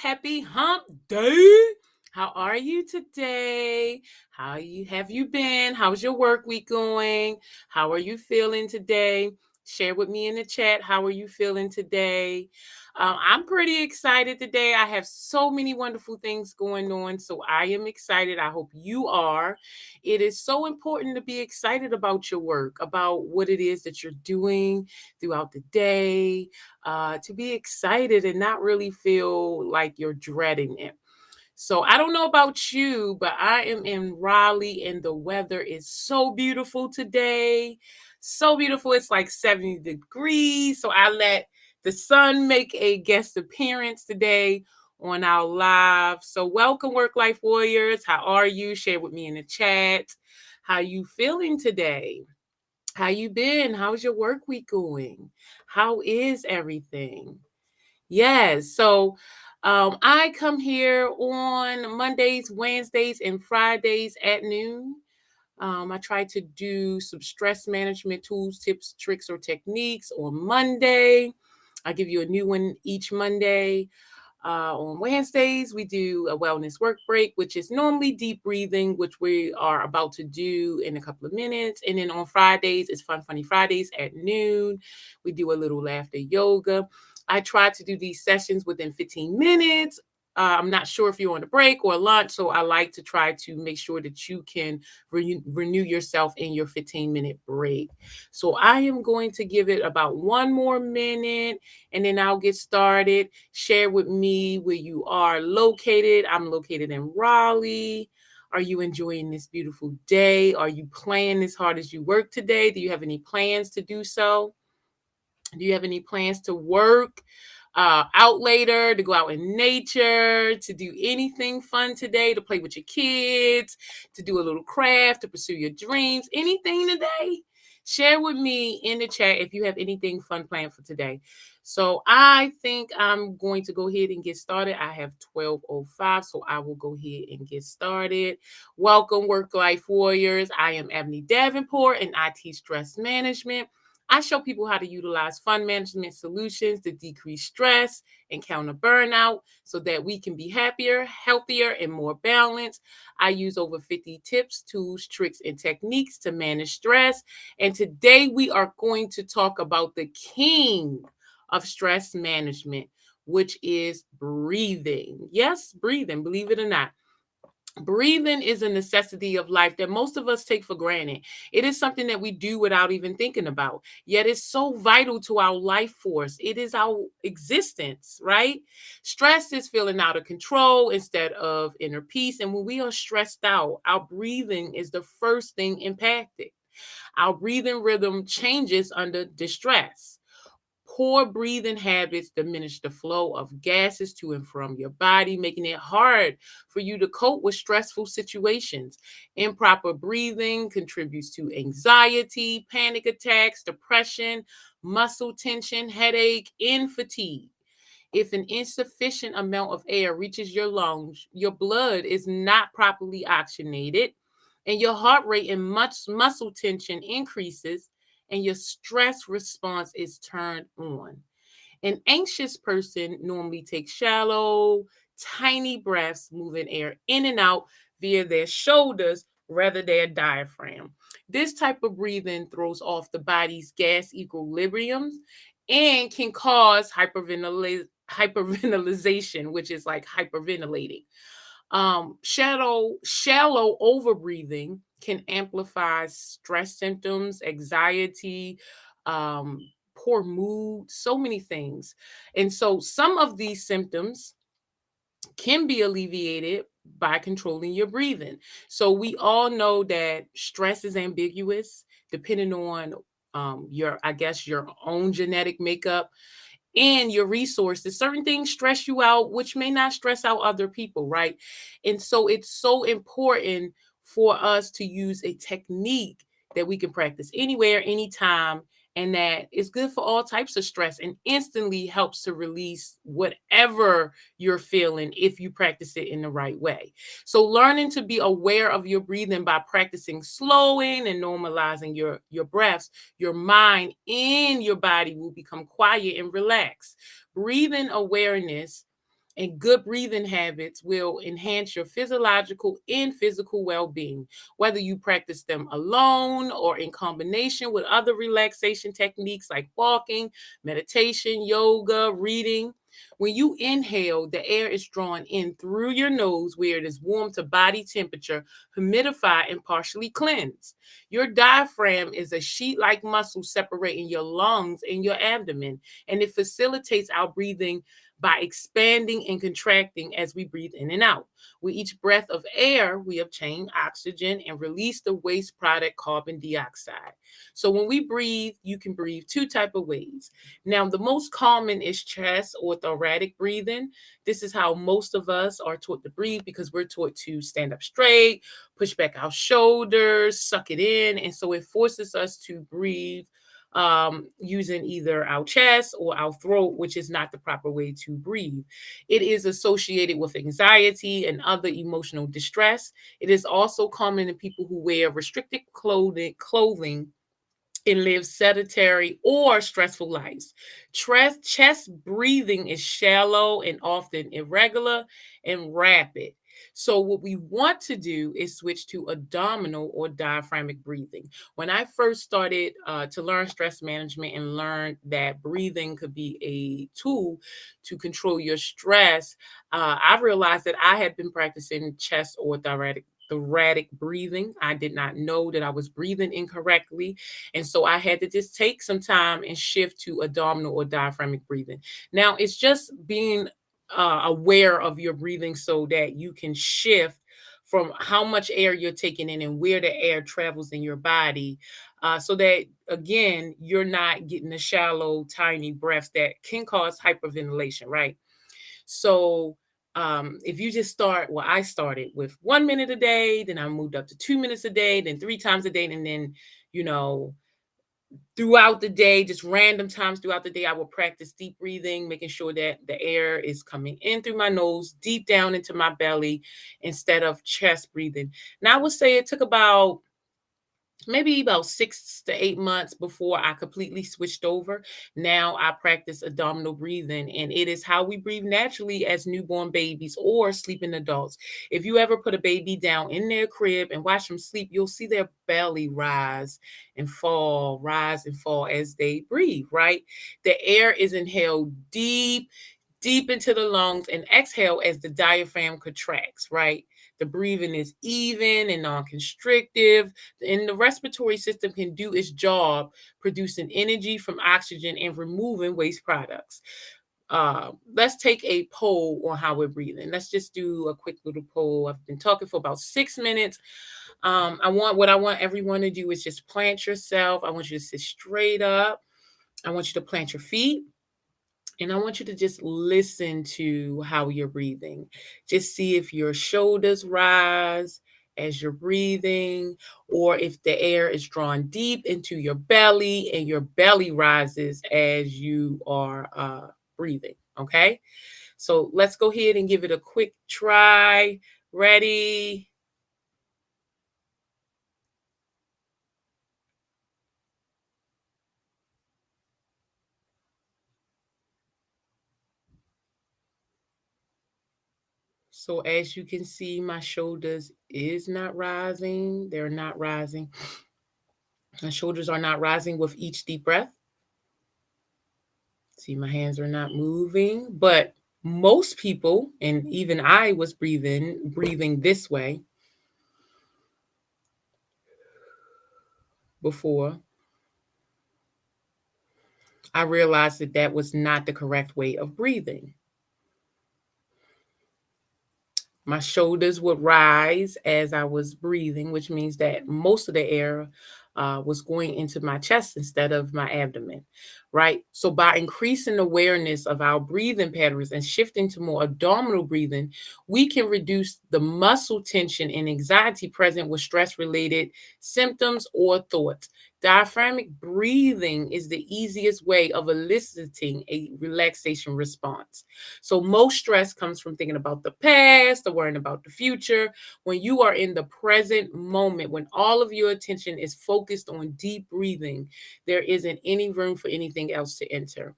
Happy hump day. How are you today? Have you been? How's your work week going? How are you feeling today? Share with me in the chat. How are you feeling today? I'm pretty excited today. I have so many wonderful things going on. So I am excited. I hope you are. It is so important to be excited about your work, about what it is that you're doing throughout the day, to be excited and not really feel like you're dreading it. So I don't know about you, but I am in Raleigh and the weather is so beautiful today. So beautiful. It's like 70 degrees. So I let the sun make a guest appearance today on our live. So welcome, Work Life Warriors. How are you? Share with me in the chat. How you feeling today? How you been? How's your work week going? How is everything? Yes. So I come here on Mondays, Wednesdays, and Fridays at noon. I try to do some stress management tools, tips, tricks, or techniques on Monday. I give you a new one each Monday. On Wednesdays, we do a wellness work break, which is normally deep breathing, which we are about to do in a couple of minutes. And then on Fridays, it's Fun Funny Fridays at noon. We do a little laughter yoga. I try to do these sessions within 15 minutes. I'm not sure if you're on a break or lunch, so I like to try to make sure that you can renew yourself in your 15-minute break. So I am going to give it about one more minute, and then I'll get started. Share with me where you are located. I'm located in Raleigh. Are you enjoying this beautiful day? Are you playing as hard as you work today? Do you have any plans to do so? Do you have any plans to work out later, to go out in nature, to do anything fun today, to play with your kids, to do a little craft, to pursue your dreams, anything today? Share with me in the chat if you have anything fun planned for today. So I think I'm going to go ahead and get started. I have 12:05, so I will go ahead and get started. Welcome, Work Life Warriors. I am Ebony Davenport, and I teach stress management. I show people how to utilize fund management solutions to decrease stress and counter burnout so that we can be happier, healthier, and more balanced. I use over 50 tips, tools, tricks, and techniques to manage stress. And today we are going to talk about the king of stress management, which is breathing. Yes, breathing, believe it or not. Breathing is a necessity of life that most of us take for granted. It is something that we do without even thinking about, yet it's so vital to our life force. It is our existence, right? Stress is feeling out of control instead of inner peace. And when we are stressed out, our breathing is the first thing impacted. Our breathing rhythm changes under distress. Poor breathing habits diminish the flow of gases to and from your body, making it hard for you to cope with stressful situations. Improper breathing contributes to anxiety, panic attacks, depression, muscle tension, headache, and fatigue. If an insufficient amount of air reaches your lungs, your blood is not properly oxygenated, and your heart rate and muscle tension increases, and your stress response is turned on. An anxious person normally takes shallow, tiny breaths, moving air in and out via their shoulders rather than their diaphragm. This type of breathing throws off the body's gas equilibrium and can cause hyperventilation, which is like hyperventilating. Shallow overbreathing can amplify stress symptoms, anxiety, poor mood, so many things. And so some of these symptoms can be alleviated by controlling your breathing. So we all know that stress is ambiguous depending on your own genetic makeup and your resources. Certain things stress you out, which may not stress out other people, right? And so it's so important for us to use a technique that we can practice anywhere, anytime, and that is good for all types of stress and instantly helps to release whatever you're feeling if you practice it in the right way. So learning to be aware of your breathing by practicing slowing and normalizing your breaths, your mind and your body will become quiet and relaxed. Breathing awareness And good breathing habits will enhance your physiological and physical well being, whether you practice them alone or in combination with other relaxation techniques like walking, meditation, yoga, reading. When you inhale, the air is drawn in through your nose where it is warm to body temperature, humidify, and partially cleanse. Your diaphragm is a sheet like muscle separating your lungs and your abdomen, and it facilitates our breathing by expanding and contracting as we breathe in and out. With each breath of air, we obtain oxygen and release the waste product carbon dioxide. So when we breathe, you can breathe two type of ways. Now, the most common is chest or thoracic breathing. This is how most of us are taught to breathe because we're taught to stand up straight, push back our shoulders, suck it in, and so it forces us to breathe using either our chest or our throat, which is not the proper way to breathe. It is associated with anxiety and other emotional distress. It is also common in people who wear restricted clothing and live sedentary or stressful lives. Chest breathing is shallow and often irregular and rapid. So, what we want to do is switch to abdominal or diaphragmatic breathing. When I first started to learn stress management and learned that breathing could be a tool to control your stress, I realized that I had been practicing chest or thoracic breathing. I did not know that I was breathing incorrectly. And so I had to just take some time and shift to abdominal or diaphragmatic breathing. Now, it's just being aware of your breathing so that you can shift from how much air you're taking in and where the air travels in your body, so that, again, you're not getting the shallow, tiny breaths that can cause hyperventilation, right? So if you just start, well, I started with 1 minute a day, then I moved up to 2 minutes a day, then three times a day, and then, you know, throughout the day, just random times throughout the day, I will practice deep breathing, making sure that the air is coming in through my nose, deep down into my belly, instead of chest breathing. Now, I would say it took about maybe about 6 to 8 months before I completely switched over. Now I practice abdominal breathing, and it is how we breathe naturally as newborn babies or sleeping adults. If you ever put a baby down in their crib and watch them sleep, you'll see their belly rise and fall as they breathe, right? The air is inhaled deep into the lungs and exhale as the diaphragm contracts, right? The breathing is even and non constrictive, and the respiratory system can do its job producing energy from oxygen and removing waste products. Let's take a poll on how we're breathing. Let's just do a quick little poll. I've been talking for about 6 minutes. I want everyone to do is just plant yourself. I want you to sit straight up. I want you to plant your feet. And I want you to just listen to how you're breathing. Just see if your shoulders rise as you're breathing, or if the air is drawn deep into your belly and your belly rises as you are breathing. Okay. So let's go ahead and give it a quick try. Ready? So as you can see, my shoulders is not rising. They're not rising. My shoulders are not rising with each deep breath. See, my hands are not moving, but most people, and even I was breathing this way before. I realized that that was not the correct way of breathing. My shoulders would rise as I was breathing, which means that most of the air was going into my chest instead of my abdomen, right? So, by increasing awareness of our breathing patterns and shifting to more abdominal breathing, we can reduce the muscle tension and anxiety present with stress related symptoms or thoughts. Diaphragmatic breathing is the easiest way of eliciting a relaxation response. So most stress comes from thinking about the past or worrying about the future. When you are in the present moment, when all of your attention is focused on deep breathing, there isn't any room for anything else to enter.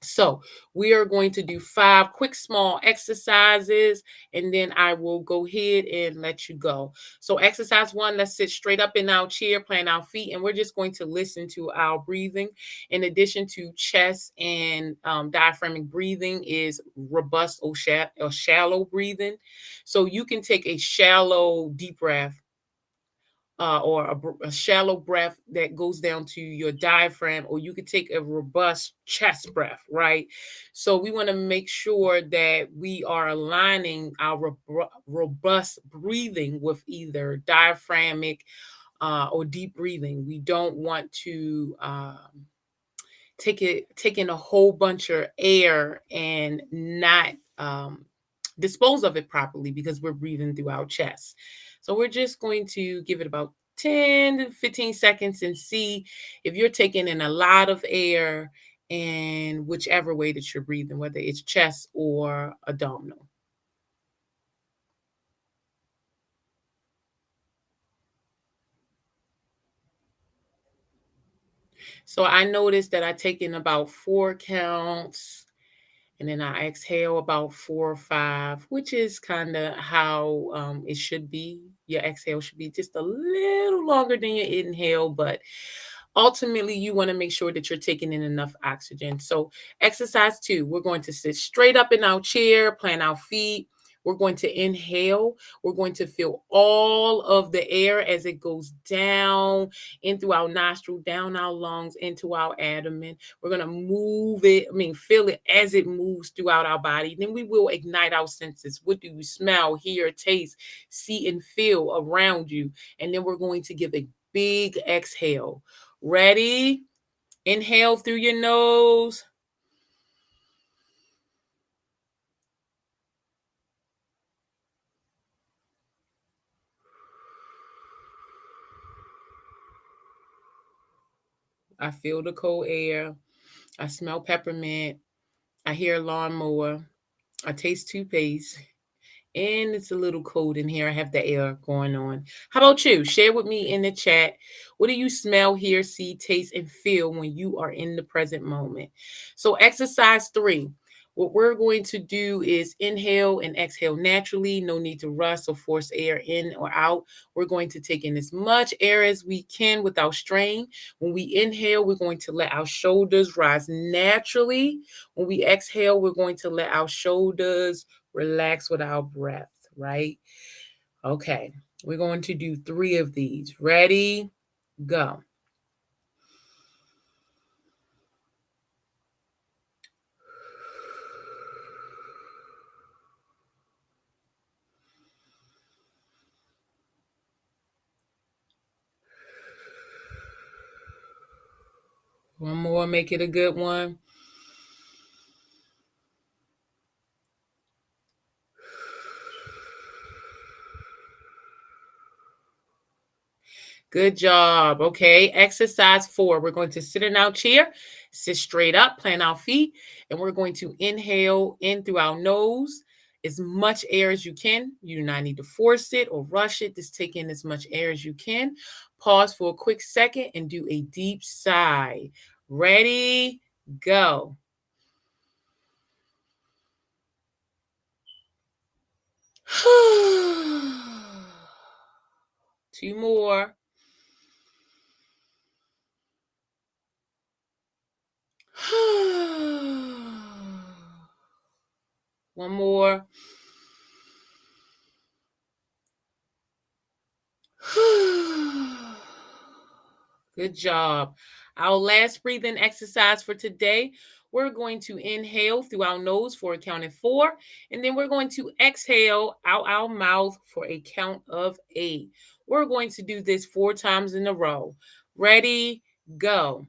So we are going to do 5 quick small exercises, and then I will go ahead and let you go. So exercise 1, let's sit straight up in our chair, plant our feet, and we're just going to listen to our breathing. In addition to chest and diaphragmatic breathing is robust or shallow breathing. So you can take a shallow deep breath, or a shallow breath that goes down to your diaphragm, or you could take a robust chest breath, right? So we want to make sure that we are aligning our robust breathing with either diaphragmatic or deep breathing. We don't want to take in a whole bunch of air and not dispose of it properly because we're breathing through our chest. So we're just going to give it about 10 to 15 seconds and see if you're taking in a lot of air, and whichever way that you're breathing, whether it's chest or abdominal. So I noticed that I take in about 4 counts, and then I exhale about 4 or 5, which is kind of how it should be. Your exhale should be just a little longer than your inhale, but ultimately you want to make sure that you're taking in enough oxygen. So exercise 2, we're going to sit straight up in our chair, plant our feet. We're going to inhale. We're going to feel all of the air as it goes down in through our nostril, down our lungs, into our abdomen. We're going to move it, feel it as it moves throughout our body. Then we will ignite our senses. What do you smell, hear, taste, see, and feel around you? And then we're going to give a big exhale. Ready? Inhale through your nose. I feel the cold air. I smell peppermint. I hear a lawnmower. I taste toothpaste. And it's a little cold in here. I have the air going on. How about you? Share with me in the chat. What do you smell, hear, see, taste, and feel when you are in the present moment? So, exercise 3. What we're going to do is inhale and exhale naturally. No need to rush or force air in or out. We're going to take in as much air as we can without strain. When we inhale, we're going to let our shoulders rise naturally. When we exhale, we're going to let our shoulders relax with our breath, right? Okay, we're going to do 3 of these. Ready? Go. One more, make it a good one. Good job. Okay, exercise 4. We're going to sit in our chair, sit straight up, plant our feet, and we're going to inhale in through our nose as much air as you can. You do not need to force it or rush it. Just take in as much air as you can. Pause for a quick second and do a deep sigh. Ready? Go. Two more. One more. Good job. Our last breathing exercise for today, we're going to inhale through our nose for a count of 4, and then we're going to exhale out our mouth for a count of 8. We're going to do this 4 times in a row. Ready? Go.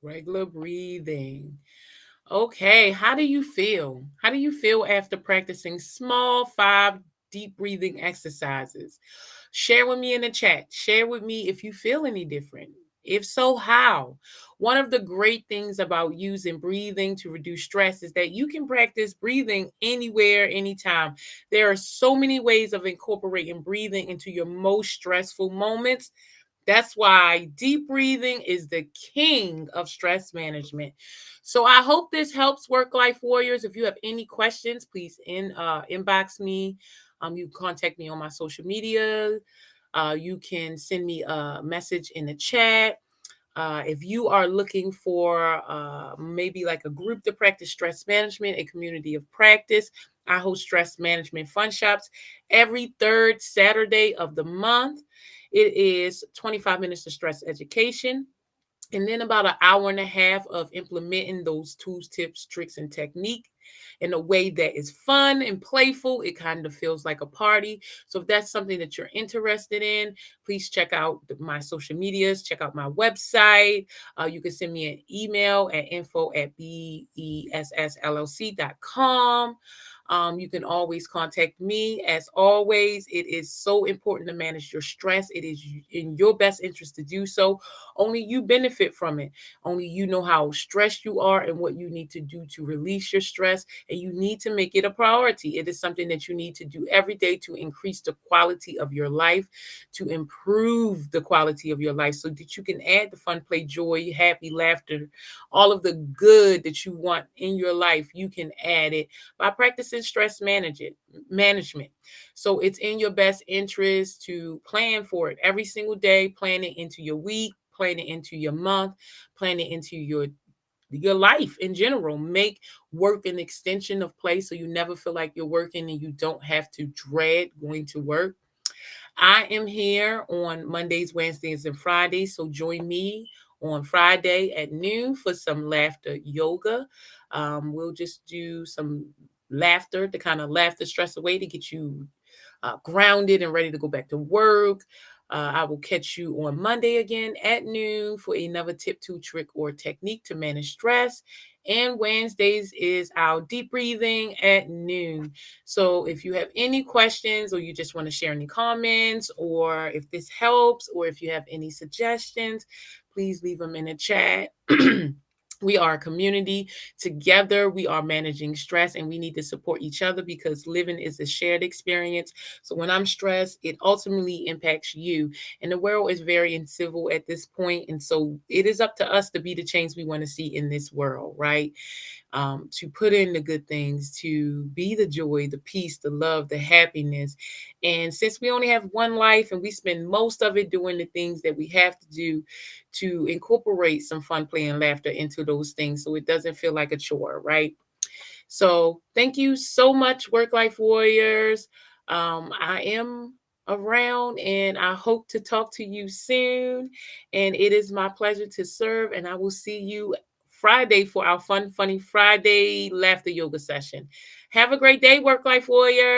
Regular breathing. Okay, how do you feel? How do you feel after practicing small 5 deep breathing exercises? Share with me in the chat. Share with me if you feel any different. If so, how? One of the great things about using breathing to reduce stress is that you can practice breathing anywhere, anytime. There are so many ways of incorporating breathing into your most stressful moments. That's why deep breathing is the king of stress management. So I hope this helps work life warriors. If you have any questions, please inbox me. You can contact me on my social media. You can send me a message in the chat. If you are looking for maybe like a group to practice stress management, a community of practice, I host stress management fun shops every third Saturday of the month. It is 25 minutes of stress education, and then about an hour and a half of implementing those tools, tips, tricks, and technique in a way that is fun and playful. It kind of feels like a party. So if that's something that you're interested in, please check out my social medias, check out my website. You can send me an email at info@bessllc.com. You can always contact me. As always, it is so important to manage your stress. It is in your best interest to do so. Only you benefit from it. Only you know how stressed you are and what you need to do to release your stress. And you need to make it a priority. It is something that you need to do every day to increase the quality of your life, to improve the quality of your life so that you can add the fun, play, joy, happy, laughter, all of the good that you want in your life. You can add it by practicing management. So it's in your best interest to plan for it every single day, plan it into your week, plan it into your month, plan it into your life in general. Make work an extension of play so you never feel like you're working and you don't have to dread going to work. I am here on Mondays, Wednesdays, and Fridays. So join me on Friday at noon for some laughter yoga. We'll just do some laughter to kind of laugh the stress away to get you grounded and ready to go back to work. I will catch you on Monday again at noon for another tip, tool, trick, or technique to manage stress. And Wednesdays is our deep breathing at noon. So if you have any questions or you just want to share any comments, or if this helps, or if you have any suggestions, please leave them in the chat. We are a community. Together, we are managing stress and we need to support each other because living is a shared experience. So when I'm stressed, it ultimately impacts you. And the world is very uncivil at this point. And so it is up to us to be the change we want to see in this world, right? To put in the good things, to be the joy, the peace, the love, the happiness. And since we only have one life and we spend most of it doing the things that we have to do, to incorporate some fun, play, and laughter into those things so it doesn't feel like a chore, right? So thank you so much, Work Life Warriors. I am around and I hope to talk to you soon. And it is my pleasure to serve. And I will see you Friday for our fun, funny Friday laughter yoga session. Have a great day, Work Life Warriors.